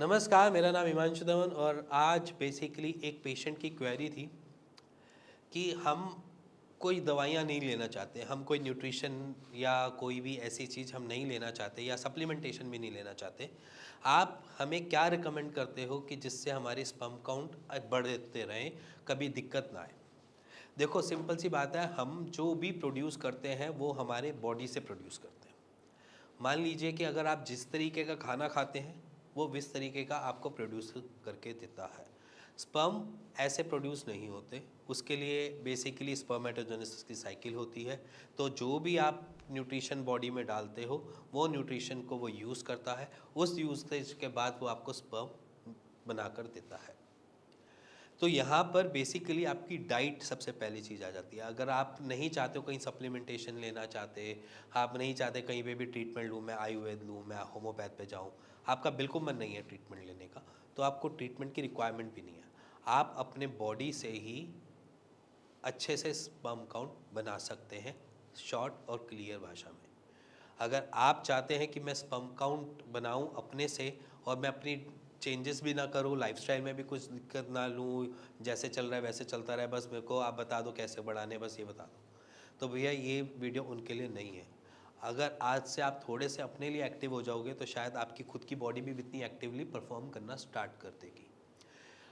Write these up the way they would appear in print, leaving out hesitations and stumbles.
नमस्कार, मेरा नाम हिमांशु धवन और आज बेसिकली एक पेशेंट की क्वेरी थी कि हम कोई दवाइयाँ नहीं लेना चाहते, हम कोई न्यूट्रिशन या कोई भी ऐसी चीज़ हम नहीं लेना चाहते या सप्लीमेंटेशन भी नहीं लेना चाहते। आप हमें क्या रिकमेंड करते हो कि जिससे हमारी स्पर्म काउंट बढ़ते रहें, कभी दिक्कत ना आए? देखो सिंपल सी बात है, हम जो भी प्रोड्यूस करते हैं वो हमारे बॉडी से प्रोड्यूस करते हैं। मान लीजिए कि अगर आप जिस तरीके का खाना खाते हैं वो विस तरीके का आपको प्रोड्यूस करके देता है। स्पर्म ऐसे प्रोड्यूस नहीं होते, उसके लिए बेसिकली स्पर्मेटोजेनेसिस की साइकिल होती है। तो जो भी आप न्यूट्रिशन बॉडी में डालते हो वो न्यूट्रिशन को वो यूज़ करता है, उस यूज़ेज के बाद वो आपको स्पर्म बनाकर देता है। तो यहाँ पर बेसिकली आपकी डाइट सबसे पहली चीज़ आ जाती है। अगर आप नहीं चाहते हो कहीं सप्लीमेंटेशन लेना चाहते, आप नहीं चाहते कहीं पे भी ट्रीटमेंट लूँ, मैं आयुर्वेद लूँ, मैं होम्योपैथ पे जाऊँ, आपका बिल्कुल मन नहीं है ट्रीटमेंट लेने का, तो आपको ट्रीटमेंट की रिक्वायरमेंट भी नहीं है। आप अपने बॉडी से ही अच्छे से स्पर्म काउंट बना सकते हैं, शॉर्ट और क्लियर भाषा में। अगर आप चाहते हैं कि मैं स्पर्म काउंट बनाऊं अपने से और मैं अपनी चेंजेस भी ना करूं, लाइफस्टाइल में भी कुछ दिक्कत ना लूं, जैसे चल रहा है वैसे चलता रहे, बस मेरे को आप बता दो कैसे बढ़ाने, बस ये बता दो, तो भैया ये वीडियो उनके लिए नहीं है। अगर आज से आप थोड़े से अपने लिए एक्टिव हो जाओगे तो शायद आपकी खुद की बॉडी भी इतनी एक्टिवली परफॉर्म करना स्टार्ट कर देगी।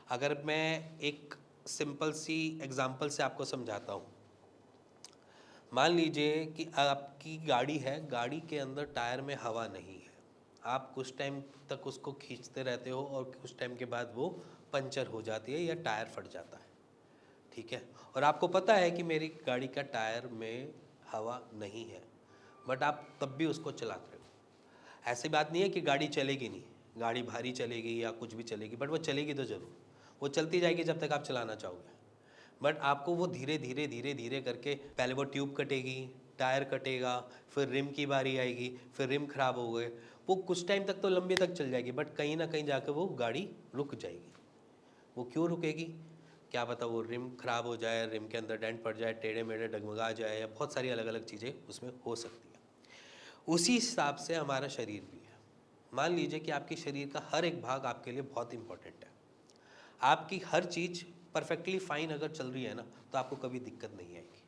अगर मैं एक सिंपल सी एग्जांपल से आपको समझाता हूँ। मान लीजिए कि आपकी गाड़ी है, गाड़ी के अंदर टायर में हवा नहीं है, आप कुछ टाइम तक उसको खींचते रहते हो और कुछ टाइम के बाद वो पंचर हो जाती है या टायर फट जाता है, ठीक है। और आपको पता है कि मेरी गाड़ी का टायर में हवा नहीं है, बट आप तब भी उसको चलाते हो। ऐसी बात नहीं है कि गाड़ी चलेगी नहीं, गाड़ी भारी चलेगी या कुछ भी चलेगी, बट वो चलेगी तो ज़रूर, वो चलती जाएगी जब तक आप चलाना चाहोगे। बट आपको वो धीरे धीरे धीरे धीरे करके पहले वो ट्यूब कटेगी, टायर कटेगा, फिर रिम की बारी आएगी, फिर रिम खराब हो गए, वो कुछ टाइम तक तो लंबे तक चल जाएगी, बट कहीं ना कहीं जाकर वो गाड़ी रुक जाएगी। वो क्यों रुकेगी? क्या पता वो रिम खराब हो जाए, रिम के अंदर डेंट पड़ जाए, टेढ़े मेढ़े डगमगा जाए, या बहुत सारी अलग अलग चीज़ें उसमें हो सकती है। उसी हिसाब से हमारा शरीर भी है। मान लीजिए कि आपके शरीर का हर एक भाग आपके लिए बहुत इंपॉर्टेंट है, आपकी हर चीज़ परफेक्टली फाइन अगर चल रही है ना, तो आपको कभी दिक्कत नहीं आएगी।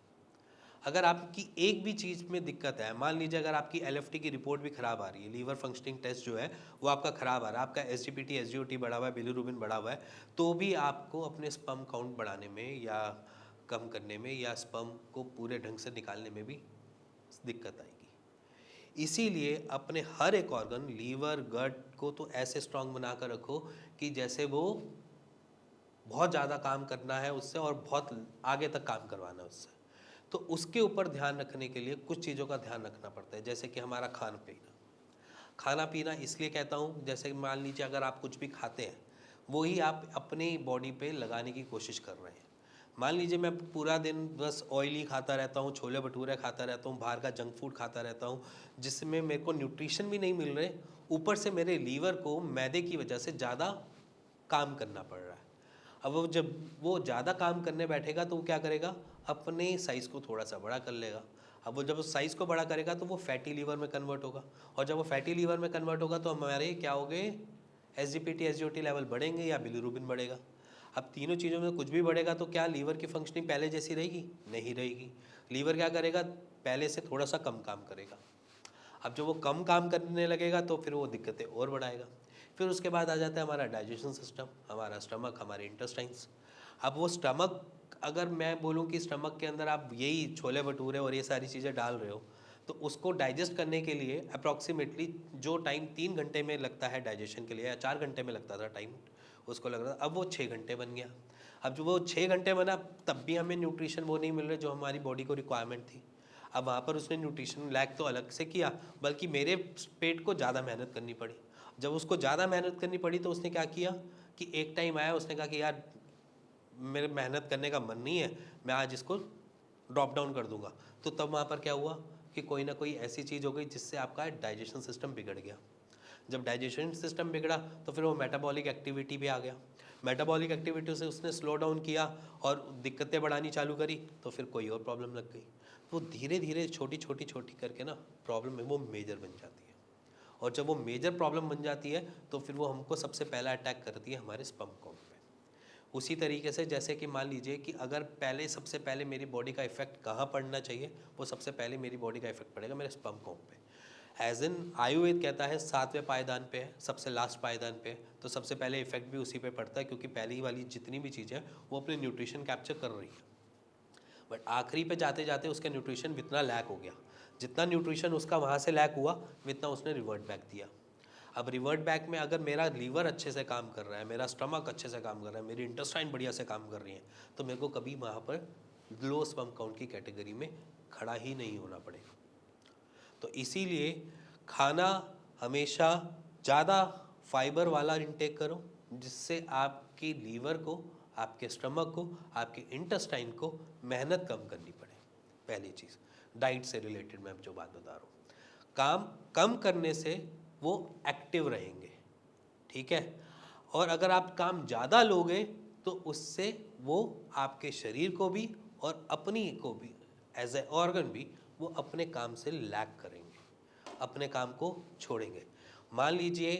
अगर आपकी एक भी चीज़ में दिक्कत है, मान लीजिए अगर आपकी एलएफटी की रिपोर्ट भी खराब आ रही है, लीवर फंक्शनिंग टेस्ट जो है वो आपका खराब आ रहा है, आपका एसजीपीटी एसजीओटी बढ़ा हुआ है, बिलिरुबिन बढ़ा हुआ है, तो भी आपको अपने स्पर्म काउंट बढ़ाने में या कम करने में या स्पर्म को पूरे ढंग से निकालने में भी दिक्कत आएगी। इसीलिए अपने हर एक ऑर्गन, लीवर गट को तो ऐसे स्ट्रांग बना कर रखो कि जैसे वो बहुत ज़्यादा काम करना है उससे और बहुत आगे तक काम करवाना है उससे। तो उसके ऊपर ध्यान रखने के लिए कुछ चीज़ों का ध्यान रखना पड़ता है, जैसे कि हमारा खान पीना। खाना पीना इसलिए कहता हूँ, जैसे मान लीजिए अगर आप कुछ भी खाते हैं वही आप अपनी बॉडी पे लगाने की कोशिश कर रहे हैं। मान लीजिए मैं पूरा दिन बस ऑयल ही खाता रहता हूँ, छोले भटूरे खाता रहता हूँ, बाहर का जंक फूड खाता रहता हूँ, जिसमें मेरे को न्यूट्रिशन भी नहीं मिल रहे, ऊपर से मेरे लीवर को मैदे की वजह से ज़्यादा काम करना पड़ रहा है। अब वो जब वो ज़्यादा काम करने बैठेगा तो वो क्या करेगा, अपने साइज़ को थोड़ा सा बड़ा कर लेगा। अब वो जब उस साइज़ को बड़ा करेगा तो वो फैटी लीवर में कन्वर्ट होगा, और जब वो फैटी लीवर में कन्वर्ट होगा तो हमारे क्या हो गए, एसजीपीटी एसजीओटी लेवल बढ़ेंगे या बिलिरुबिन बढ़ेगा। अब तीनों चीज़ों में कुछ भी बढ़ेगा तो क्या लीवर की फंक्शनिंग पहले जैसी रहेगी? नहीं रहेगी। लीवर क्या करेगा, पहले से थोड़ा सा कम काम करेगा। अब जब वो कम काम करने लगेगा तो फिर वो दिक्कतें और बढ़ाएगा। फिर उसके बाद आ जाता है हमारा डाइजेशन सिस्टम, हमारा स्टमक, हमारे इंटेस्टाइन्स। अब वो स्टमक, अगर मैं बोलूँ कि स्टमक के अंदर आप यही छोले भटूरे और ये सारी चीज़ें डाल रहे हो, तो उसको डाइजेस्ट करने के लिए अप्रॉक्सीमेटली जो टाइम 3 घंटे में लगता है डाइजेशन के लिए, या 4 घंटे में लगता था टाइम उसको लग रहा था, अब वो 6 घंटे बन गया। अब जो वो 6 घंटे बना तब भी हमें न्यूट्रिशन वो नहीं मिल रहे जो हमारी बॉडी को रिक्वायरमेंट थी। अब वहाँ पर उसने न्यूट्रिशन लैक तो अलग से किया, बल्कि मेरे पेट को ज़्यादा मेहनत करनी पड़ी। जब उसको ज़्यादा मेहनत करनी पड़ी तो उसने क्या किया कि एक टाइम आया, उसने कहा कि यार मेरे मेहनत करने का मन नहीं है, मैं आज इसको ड्रॉप डाउन कर दूंगा। तो तब वहाँ पर क्या हुआ कि कोई ना कोई ऐसी चीज़ हो गई जिससे आपका डाइजेशन सिस्टम बिगड़ गया। जब डाइजेशन सिस्टम बिगड़ा तो फिर वो मेटाबॉलिक एक्टिविटी भी आ गया। मेटाबॉलिक एक्टिविटी से उसने स्लो डाउन किया और दिक्कतें बढ़ानी चालू करी, तो फिर कोई और प्रॉब्लम लग गई। वो धीरे धीरे छोटी छोटी छोटी करके ना प्रॉब्लम है वो मेजर बन जाती है। और जब वो मेजर प्रॉब्लम बन जाती है तो फिर वो हमको सबसे पहला अटैक करती है हमारे स्पर्म काउंट पे। उसी तरीके से जैसे कि मान लीजिए कि अगर पहले सबसे पहले मेरी बॉडी का इफेक्ट कहाँ पड़ना चाहिए, वो सबसे पहले मेरी बॉडी का इफेक्ट पड़ेगा मेरे स्पर्म काउंट पे। एज इन आयुर्वेद कहता है 7वें पायदान पे है, सबसे लास्ट पायदान पे है, तो सबसे पहले इफेक्ट भी उसी पे पड़ता है, क्योंकि पहली वाली जितनी भी चीज़ें हैं वो अपने न्यूट्रिशन कैप्चर कर रही है, बट आखिरी पे जाते जाते उसका न्यूट्रिशन इतना लैक हो गया, जितना न्यूट्रिशन उसका वहाँ से लैक हुआ इतना उसने रिवर्ट बैक दिया। अब रिवर्ट बैक में अगर मेरा लीवर अच्छे से काम कर रहा है, मेरा स्टमक अच्छे से काम कर रहा है, मेरी इंटेस्टाइन बढ़िया से काम कर रही है, तो मेरे को कभी वहाँ पर लो स्पर्म काउंट की कैटेगरी में खड़ा ही नहीं होना पड़ेगा। तो इसीलिए खाना हमेशा ज़्यादा फाइबर वाला इंटेक करो, जिससे आपकी लीवर को, आपके स्टमक को, आपके इंटेस्टाइन को मेहनत कम करनी पड़े। पहली चीज़ डाइट से रिलेटेड मैं जो बात बता रहा हूँ, काम कम करने से वो एक्टिव रहेंगे, ठीक है। और अगर आप काम ज़्यादा लोगे तो उससे वो आपके शरीर को भी और अपनी को भी एज ए ऑर्गन भी वो अपने काम से लैग करेंगे, अपने काम को छोड़ेंगे। मान लीजिए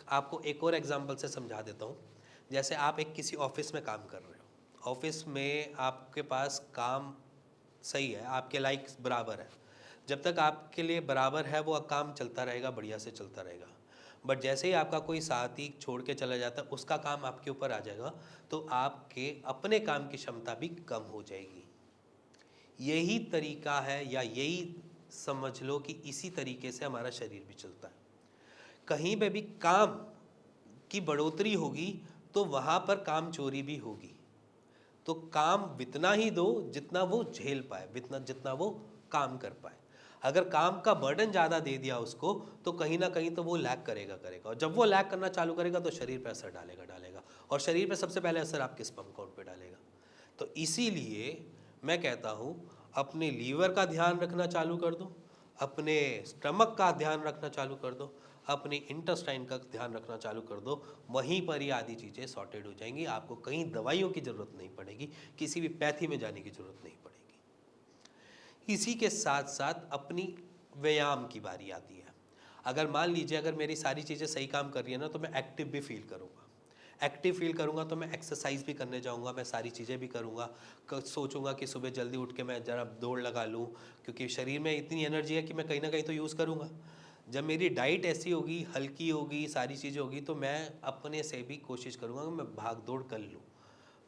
आपको एक और एग्जांपल से समझा देता हूँ। जैसे आप एक किसी ऑफिस में काम कर रहे हो, ऑफिस में आपके पास काम सही है, आपके लाइक बराबर है, जब तक आपके लिए बराबर है वो काम चलता रहेगा, बढ़िया से चलता रहेगा। बट जैसे ही आपका कोई साथी छोड़ के चला जाता है, उसका काम आपके ऊपर आ जाएगा, तो आपके अपने काम की क्षमता भी कम हो जाएगी। यही तरीका है, या यही समझ लो कि इसी तरीके से हमारा शरीर भी चलता है। कहीं पे भी काम की बढ़ोतरी होगी तो वहाँ पर काम चोरी भी होगी। तो काम इतना ही दो जितना वो झेल पाए, जितना वो काम कर पाए। अगर काम का बर्डन ज़्यादा दे दिया उसको, तो कहीं ना कहीं तो वो लैग करेगा, और जब वो लैग करना चालू करेगा तो शरीर पे असर डालेगा, और शरीर पे सबसे पहले असर आपके स्पर्म काउंट पे डालेगा। तो इसीलिए मैं कहता हूँ अपने लीवर का ध्यान रखना चालू कर दो, अपने स्टमक का ध्यान रखना चालू कर दो, अपनी इंटेस्टाइन का ध्यान रखना चालू कर दो, वहीं पर ही आधी चीज़ें सॉर्टेड हो जाएंगी। आपको कहीं दवाइयों की ज़रूरत नहीं पड़ेगी, किसी भी पैथी में जाने की ज़रूरत नहीं पड़ेगी। इसी के साथ साथ अपनी व्यायाम की बारी आती है। अगर मान लीजिए अगर मेरी सारी चीज़ें सही काम कर रही है ना, तो मैं एक्टिव भी फील करूँगा। एक्टिव फील करूँगा तो मैं एक्सरसाइज भी करने जाऊँगा, मैं सारी चीज़ें भी करूँगा। सोचूंगा कि सुबह जल्दी उठ के मैं ज़रा दौड़ लगा लूँ, क्योंकि शरीर में इतनी एनर्जी है कि मैं कहीं ना कहीं तो यूज़ करूँगा। जब मेरी डाइट ऐसी होगी, हल्की होगी, सारी चीज़ें होगी, तो मैं अपने से भी कोशिश करूँगा कि मैं भाग दौड़ कर लूँ।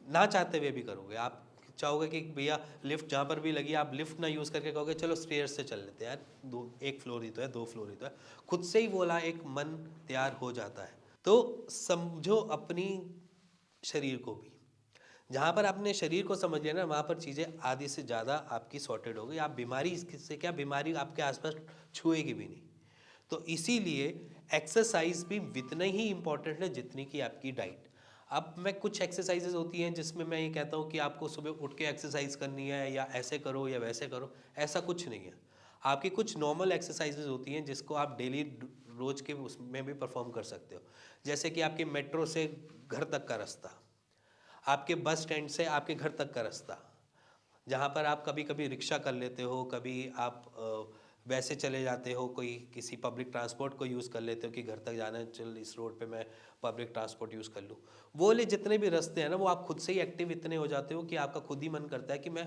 ना चाहते हुए भी करोगे आप, चाहोगे कि भैया लिफ्ट जहाँ पर भी लगी आप लिफ्ट ना यूज़ करके कहोगे चलो स्टेयर्स से चल लेते हैं यार, एक फ्लोर ही तो है, 2 फ्लोर ही तो है, खुद से ही बोला एक मन तैयार हो जाता है। तो समझो अपनी शरीर को भी, जहाँ पर आपने शरीर को समझ लिया ना, वहाँ पर चीज़ें आधी से ज़्यादा आपकी सॉर्टेड हो गई। आप बीमारी से क्या, बीमारी आपके आसपास छुएगी भी नहीं। तो इसीलिए एक्सरसाइज भी उतना ही इम्पॉर्टेंट है जितनी कि आपकी डाइट। अब मैं कुछ एक्सरसाइजेज होती हैं जिसमें मैं ये कहता हूँ कि आपको सुबह उठ के एक्सरसाइज करनी है, या ऐसे करो या वैसे करो, ऐसा कुछ नहीं है। आपकी कुछ नॉर्मल एक्सरसाइजेज होती हैं जिसको आप डेली रोज के उसमें भी परफॉर्म कर सकते हो। जैसे कि आपके मेट्रो से घर तक का रास्ता, आपके बस स्टैंड से आपके घर तक का रास्ता, जहाँ पर आप कभी कभी रिक्शा कर लेते हो, कभी आप वैसे चले जाते हो, कोई किसी पब्लिक ट्रांसपोर्ट को यूज़ कर लेते हो कि घर तक जाना है, चल इस रोड पे मैं पब्लिक ट्रांसपोर्ट यूज़ कर लूँ। वो ले जितने भी रास्ते हैं ना, वो आप खुद से ही एक्टिव इतने हो जाते हो कि आपका खुद ही मन करता है कि मैं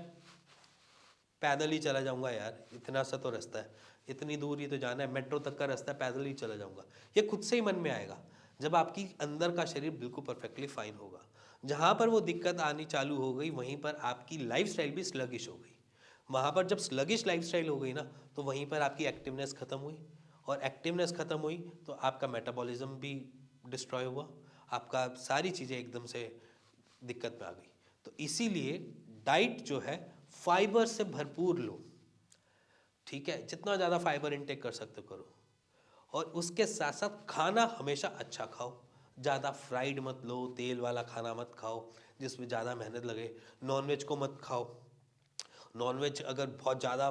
पैदल ही चला जाऊँगा यार, इतना सा तो रास्ता है, इतनी दूर ही तो जाना है, मेट्रो तक का रास्ता है, पैदल ही चला जाऊँगा। ये खुद से ही मन में आएगा जब आपकी अंदर का शरीर बिल्कुल परफेक्टली फाइन होगा। जहाँ पर वो दिक्कत आनी चालू हो गई, वहीं पर आपकी लाइफस्टाइल भी स्लगिश हो गई। वहाँ पर जब स्लगिश लाइफस्टाइल हो गई ना, तो वहीं पर आपकी एक्टिवनेस ख़त्म हुई, और एक्टिवनेस ख़त्म हुई तो आपका मेटाबॉलिज्म भी डिस्ट्रॉय हुआ, आपका सारी चीज़ें एकदम से दिक्कत में आ गई। तो इसीलिए डाइट जो है फाइबर से भरपूर लो, ठीक है, जितना ज़्यादा फाइबर इनटेक कर सकते हो करो। और उसके साथ साथ खाना हमेशा अच्छा खाओ, ज़्यादा फ्राइड मत लो, तेल वाला खाना मत खाओ जिसमें ज़्यादा मेहनत लगे। नॉनवेज को मत खाओ, नॉनवेज अगर बहुत ज़्यादा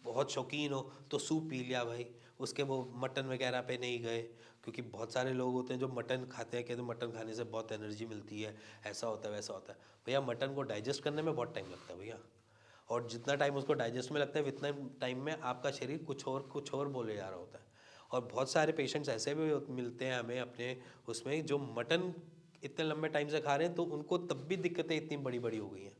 बहुत शौकीन हो तो सूप पी लिया भाई, उसके वो मटन वगैरह पे नहीं गए, क्योंकि बहुत सारे लोग होते हैं जो मटन खाते हैं, कहते हैं मटन खाने से बहुत एनर्जी मिलती है, ऐसा होता है वैसा होता है। भैया मटन को डाइजेस्ट करने में बहुत टाइम लगता है भैया, और जितना टाइम उसको डाइजेस्ट में लगता है उतना टाइम में आपका शरीर कुछ और बोले जा रहा होता है। और बहुत सारे पेशेंट्स ऐसे भी मिलते हैं हमें अपने उसमें, जो मटन इतने लंबे टाइम से खा रहे हैं तो उनको तब भी दिक्कतें इतनी बड़ी बड़ी हो गई हैं,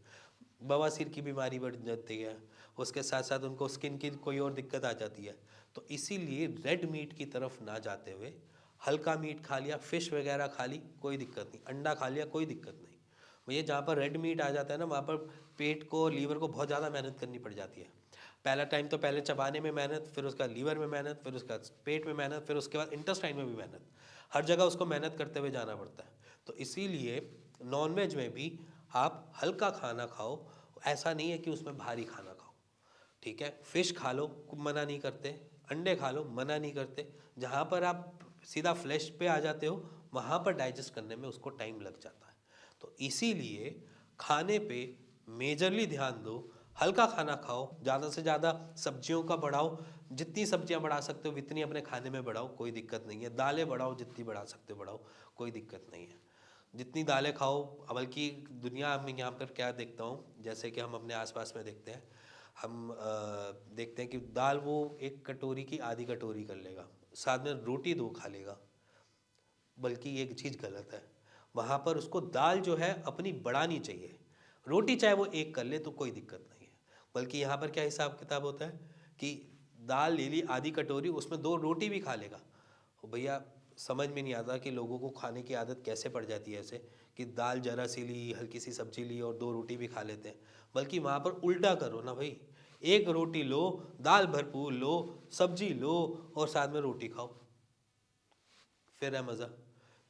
बवासीर की बीमारी बढ़ जाती है, उसके साथ साथ उनको स्किन की कोई और दिक्कत आ जाती है। तो इसीलिए रेड मीट की तरफ ना जाते हुए हल्का मीट खा लिया, फ़िश वगैरह खा ली, कोई दिक्कत नहीं, अंडा खा लिया, कोई दिक्कत नहीं। भैया जहाँ पर रेड मीट आ जाता है ना, वहाँ पर पेट को, लीवर को बहुत ज़्यादा मेहनत करनी पड़ जाती है। पहला टाइम तो पहले चबाने में मेहनत, फिर उसका लीवर में मेहनत, फिर उसका पेट में मेहनत, फिर उसके बाद इंटेस्टाइन में भी मेहनत, हर जगह उसको मेहनत करते हुए जाना पड़ता है। तो इसीलिए नॉनवेज में भी आप हल्का खाना खाओ, ऐसा नहीं है कि उसमें भारी खाना खाओ, ठीक है। फ़िश खा लो, मना नहीं करते, अंडे खा लो, मना नहीं करते। जहाँ पर आप सीधा फ्लैश पे आ जाते हो वहाँ पर डाइजेस्ट करने में उसको टाइम लग जाता है। तो इसीलिए खाने पे मेजरली ध्यान दो, हल्का खाना खाओ, ज़्यादा से ज़्यादा सब्जियों का बढ़ाओ, जितनी सब्जियां बढ़ा सकते हो उतनी अपने खाने में बढ़ाओ, कोई दिक्कत नहीं है। दालें बढ़ाओ, जितनी बढ़ा सकते हो बढ़ाओ, कोई दिक्कत नहीं है। जितनी दालें खाओ, बल्कि दुनिया में यहाँ पर क्या देखता हूँ, जैसे कि हम अपने आसपास में देखते हैं, हम देखते हैं कि दाल वो एक कटोरी की आधी कटोरी कर लेगा, साथ में रोटी 2 खा लेगा, बल्कि ये चीज़ गलत है। वहाँ पर उसको दाल जो है अपनी बढ़ानी चाहिए, रोटी चाहे वो 1 कर ले तो कोई दिक्कत नहीं है। बल्कि यहाँ पर क्या हिसाब किताब होता है कि दाल ले ली आधी कटोरी, उसमें 2 रोटी भी खा लेगा। तो भैया समझ में नहीं आता कि लोगों को खाने की आदत कैसे पड़ जाती है ऐसे, कि दाल ज़रा सी ली, हल्की सी सब्जी ली और 2 रोटी भी खा लेते हैं। बल्कि वहाँ पर उल्टा करो ना भाई, 1 रोटी लो, दाल भरपूर लो, सब्जी लो और साथ में रोटी खाओ, फिर है मज़ा।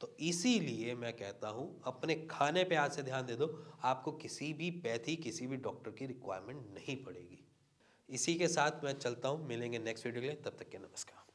तो इसीलिए मैं कहता हूँ अपने खाने पे आज से ध्यान दे दो, आपको किसी भी पैथी, किसी भी डॉक्टर की रिक्वायरमेंट नहीं पड़ेगी। इसी के साथ मैं चलता हूँ, मिलेंगे नेक्स्ट वीडियो के लिए, तब तक के नमस्कार।